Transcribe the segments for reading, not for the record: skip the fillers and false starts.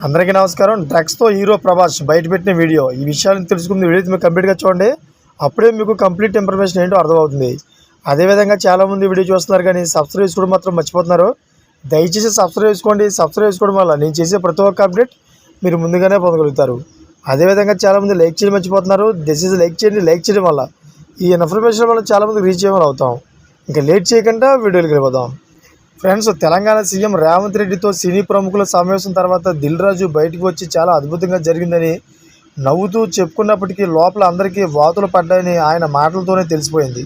అందరికీ నమస్కారం. డ్రగ్స్తో hero Prabhas బయటపెట్టిన video. ఈ విషయాలను తెలుసుకున్న వీడియో మీరు కంప్లీట్గా చూడండి. అప్పుడే మీకు కంప్లీట్ ఇన్ఫర్మేషన్ ఏంటో అర్థమవుతుంది. అదేవిధంగా చాలామంది వీడియో చూస్తున్నారు కానీ సబ్స్క్రైబ్ చేసుకోవడం మాత్రం మర్చిపోతున్నారు. దయచేసి సబ్స్క్రైబ్ చేసుకోండి. సబ్స్క్రైబ్ చేసుకోవడం వల్ల నేను చేసే ప్రతి ఒక్క అప్డేట్ మీరు ముందుగానే పొందగలుగుతారు. అదేవిధంగా చాలామంది లైక్ చేయడం మర్చిపోతున్నారు. దయచేసి లైక్ చేయండి. లైక్ చేయడం వల్ల ఈ ఇన్ఫర్మేషన్ వల్ల చాలామంది రీచ్ అయ్యేవాళ్ళు అవుతాం. ఇంకా లేట్ చేయకుండా వీడియోకి వెళ్ళిపోదాం. ఫ్రెండ్స్, తెలంగాణ సీఎం రేవంత్ రెడ్డితో సినీ ప్రముఖుల సమావేశం తర్వాత దిల్ రాజు బయటకు వచ్చి చాలా అద్భుతంగా జరిగిందని నవ్వుతూ చెప్పుకున్నప్పటికీ లోపల అందరికీ వాతులు పడ్డాయని ఆయన మాటలతోనే తెలిసిపోయింది.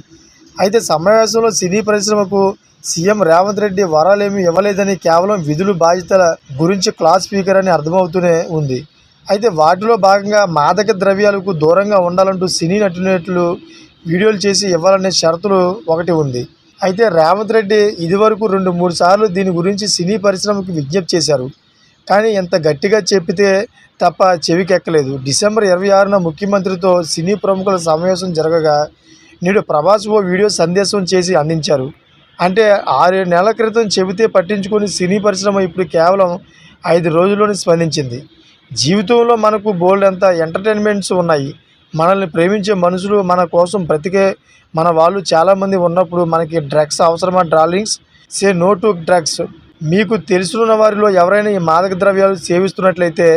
అయితే సమావేశంలో సినీ పరిశ్రమకు సీఎం రేవంత్ రెడ్డి వరాలేమీ ఇవ్వలేదని, కేవలం విధులు బాధ్యతల గురించి క్లాస్ స్పీకర్ అని అర్థమవుతూనే ఉంది. అయితే వాటిలో భాగంగా మాదక ద్రవ్యాలకు దూరంగా ఉండాలంటూ సినీ నటులు వీడియోలు చేసి ఇవ్వాలనే షరతులు ఒకటి ఉంది. అయితే రేవంత్ రెడ్డి ఇదివరకు 2-3 సార్లు దీని గురించి సినీ పరిశ్రమకు విజ్ఞప్తి చేశారు. కానీ ఎంత గట్టిగా చెప్పితే తప్ప చెవికెక్కలేదు. డిసెంబర్ 26న ముఖ్యమంత్రితో సినీ ప్రముఖుల సమావేశం జరగగా నేడు ప్రభాస్ ఓ వీడియో సందేశం చేసి అందించారు. అంటే 6-7 నెలల క్రితం చెబితే పట్టించుకుని సినీ పరిశ్రమ ఇప్పుడు కేవలం 5 రోజుల్లోనే స్పందించింది. జీవితంలో మనకు బోల్డ్ అంత ఎంటర్టైన్మెంట్స్ ఉన్నాయి. మనల్ని ప్రేమించే మనుషులు మన కోసం బ్రతికే మన వాళ్ళు చాలామంది ఉన్నప్పుడు మనకి డ్రగ్స్ అవసరమా? Darlings, say no to drugs. మీకు తెలుసున్న వారిలో ఎవరైనా ఈ మాదక ద్రవ్యాలు సేవిస్తున్నట్లయితే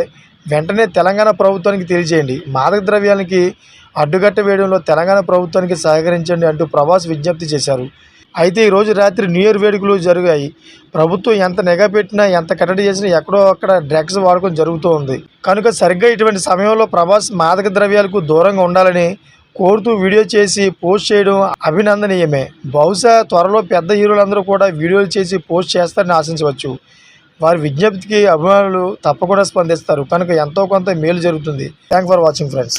వెంటనే తెలంగాణ ప్రభుత్వానికి తెలియజేయండి. మాదక ద్రవ్యాలకి అడ్డుకట్ట వేయడంలో తెలంగాణ ప్రభుత్వానికి సహకరించండి అంటూ ప్రభాస్ విజ్ఞప్తి చేశారు. అయితే ఈరోజు రాత్రి న్యూ ఇయర్ వేడుకలు జరిగాయి. ప్రభుత్వం ఎంత నిఘా పెట్టినా, ఎంత కట్టడి చేసినా ఎక్కడో అక్కడ డ్రగ్స్ వాడకం జరుగుతూ ఉంది. కనుక సరిగ్గా ఇటువంటి సమయంలో ప్రభాస్ మాదక ద్రవ్యాలకు దూరంగా ఉండాలని కోరుతూ వీడియో చేసి పోస్ట్ చేయడం అభినందనీయమే. బహుశా త్వరలో పెద్ద హీరోలందరూ కూడా వీడియోలు చేసి పోస్ట్ చేస్తారని ఆశించవచ్చు. వారి విజ్ఞప్తికి అభిమానులు తప్పకుండా స్పందిస్తారు. కనుక ఎంతో కొంత మేలు జరుగుతుంది. Thank for watching friends.